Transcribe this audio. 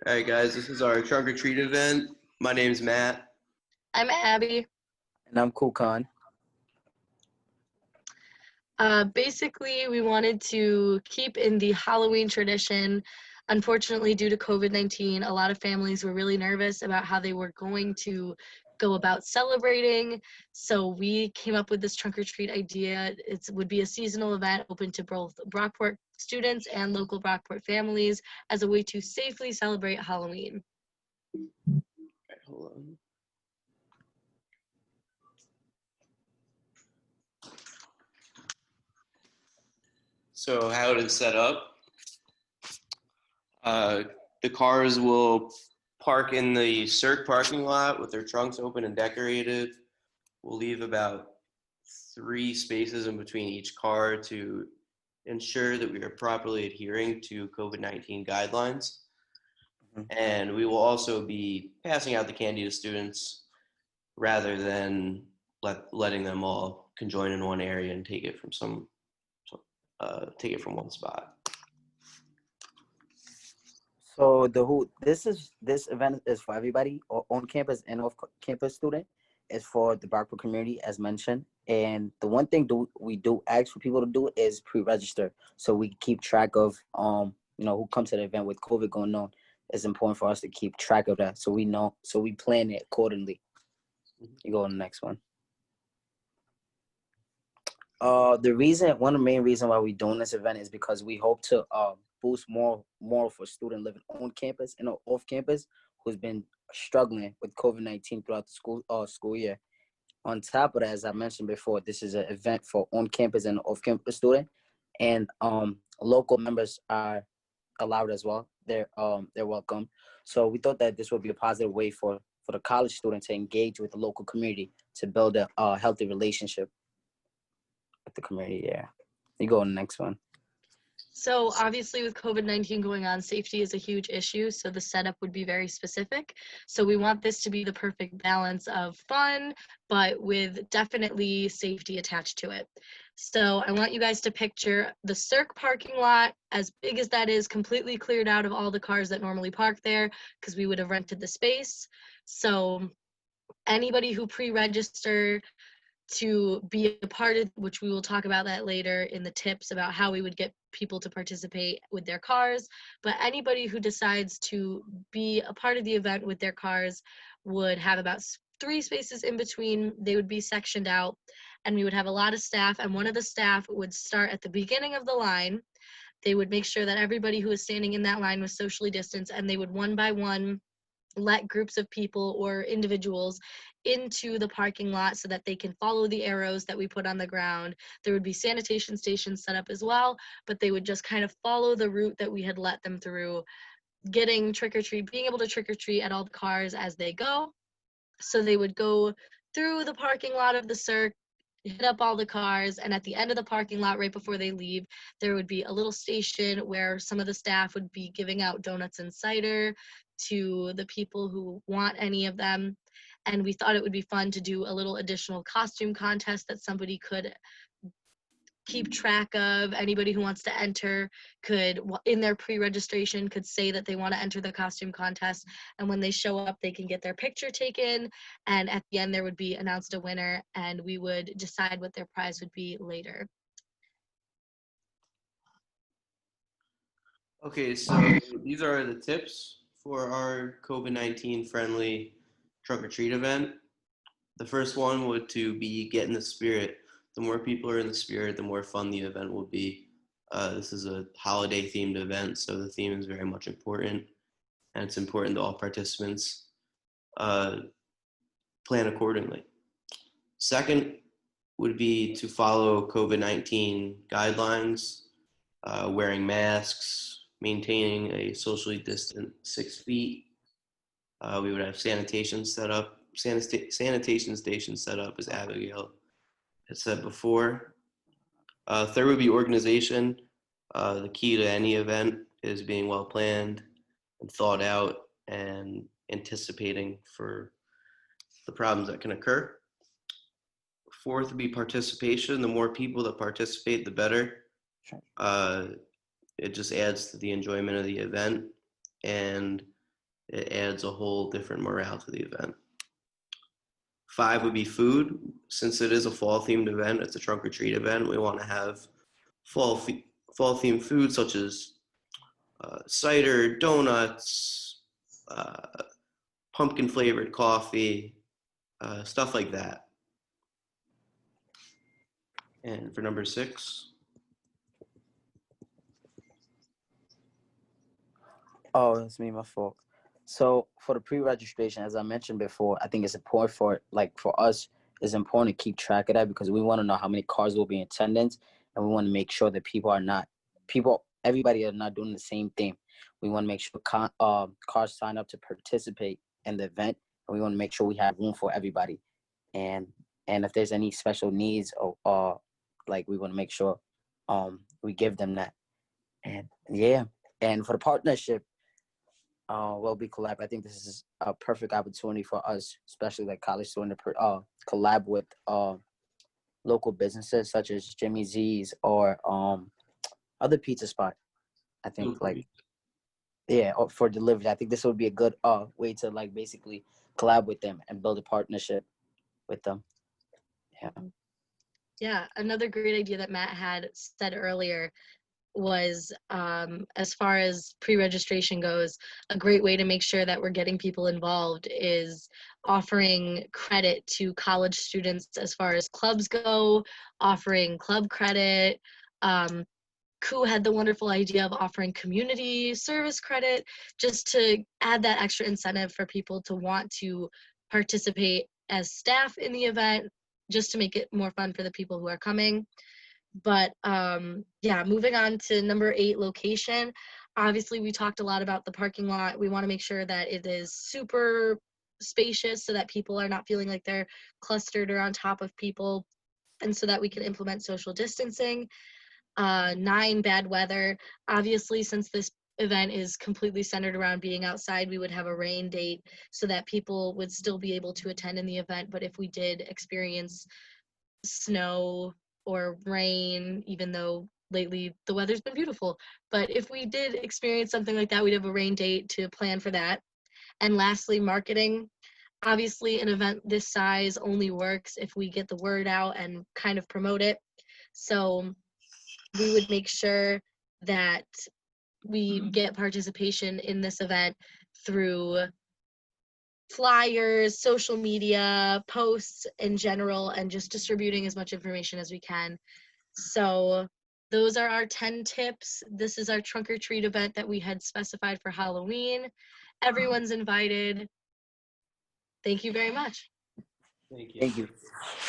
All right, guys, this is our trunk or treat event. My name's Matt. I'm Abby. And I'm Kukan. Basically, we wanted to keep in the Halloween tradition. Unfortunately, due to COVID-19, a lot of families were really nervous about how they were going to go about celebrating. So we came up with this trunk or treat idea. It would be a seasonal event open to both Brockport students and local Brockport families as a way to safely celebrate Halloween. All right, hold on. So how it is set up, the cars will park in the Cirque parking lot with their trunks open and decorated. We'll leave about 3 spaces in between each car to ensure that we are properly adhering to COVID-19 guidelines. And we will also be passing out the candy to students rather than letting them all conjoin in one area and take it from one spot. So this event is for everybody, on campus and off campus student. It's for the Brockport community, as mentioned. And the one thing we do ask for people to do is pre-register, so we keep track of who comes to the event. With COVID going on, it's important for us to keep track of that, so we know, so we plan it accordingly. You go on the next one. One of the main reasons why we're doing this event is because we hope to boost more for students living on campus and off campus who's been struggling with COVID-19 throughout the school year. On top of that, as I mentioned before, this is an event for on campus and off campus students, and local members are allowed as well. They're welcome. So we thought that this would be a positive way for the college student to engage with the local community to build a healthy relationship with the community. Yeah. You go on the next one. So obviously with COVID-19 going on, safety is a huge issue, so the setup would be very specific. So we want this to be the perfect balance of fun, but with definitely safety attached to it. So I want you guys to picture the Cirque parking lot, as big as that is, completely cleared out of all the cars that normally park there, because we would have rented the space. So anybody who pre-register to be a part of, which we will talk about that later in the tips about how we would get people to participate with their cars, but anybody who decides to be a part of the event with their cars would have about 3 spaces in between. They would be sectioned out, and we would have a lot of staff, and one of the staff would start at the beginning of the line. They would make sure that everybody who was standing in that line was socially distanced, and they would one by one let groups of people or individuals into the parking lot so that they can follow the arrows that we put on the ground. There would be sanitation stations set up as well, but they would just kind of follow the route that we had let them through, getting trick-or-treat, being able to trick-or-treat at all the cars as they go. So they would go through the parking lot of the Cirque, hit up all the cars, and at the end of the parking lot, right before they leave, there would be a little station where some of the staff would be giving out donuts and cider to the people who want any of them. And we thought it would be fun to do a little additional costume contest that somebody could keep track of. Anybody who wants to enter could, in their pre-registration, could say that they want to enter the costume contest, and when they show up they can get their picture taken, and at the end there would be announced a winner, and we would decide what their prize would be later. Okay, so these are the tips for our COVID-19 friendly trunk or treat event. The first one would to be get in the spirit. The more people are in the spirit, the more fun the event will be. This is a holiday themed event, so the theme is very much important, and it's important to all participants. Plan accordingly. Second would be to follow COVID-19 guidelines, wearing masks, maintaining a socially distant 6 feet. We would have sanitation stations set up, as Abigail had said before. Third would be organization. The key to any event is being well planned and thought out and anticipating for the problems that can occur. Fourth would be participation. The more people that participate, the better. It just adds to the enjoyment of the event. And It adds a whole different morale to the event. 5 would be food. Since it is a fall themed event, it's a trunk or treat event. We want to have fall fall themed food such as cider, donuts, pumpkin flavored coffee, stuff like that. And for number 6, Oh, it's me, my fault. So for the pre-registration, as I mentioned before, I think it's important for us, it's important to keep track of that because we want to know how many cars will be in attendance, and we want to make sure that everybody are not doing the same thing. We want to make sure cars sign up to participate in the event, and we want to make sure we have room for everybody. And if there's any special needs or like we want to make sure we give them that. And yeah, and for the partnership. Well, be collab. I think this is a perfect opportunity for us, especially like college students, to collab with local businesses such as Jimmy Z's or other pizza spot. I think like or for delivery. I think this would be a good way to like basically collab with them and build a partnership with them. Yeah. Yeah, another great idea that Matt had said earlier was as far as pre-registration goes, a great way to make sure that we're getting people involved is offering credit to college students as far as clubs go, offering club credit. Ku had the wonderful idea of offering community service credit just to add that extra incentive for people to want to participate as staff in the event, just to make it more fun for the people who are coming. But yeah, moving on to number 8, location. Obviously, we talked a lot about the parking lot. We want to make sure that it is super spacious so that people are not feeling like they're clustered or on top of people, and so that we can implement social distancing. 9, bad weather. Obviously, since this event is completely centered around being outside, we would have a rain date so that people would still be able to attend in the event. But if we did experience snow or rain, even though lately the weather's been beautiful, but if we did experience something like that, we'd have a rain date to plan for that. And lastly, marketing. Obviously, an event this size only works if we get the word out and kind of promote it. So we would make sure that we get participation in this event through flyers, social media, posts in general, and just distributing as much information as we can. So those are our 10 tips. This is our trunk or treat event that we had specified for Halloween. Everyone's invited. Thank you very much. thank you. Thank you.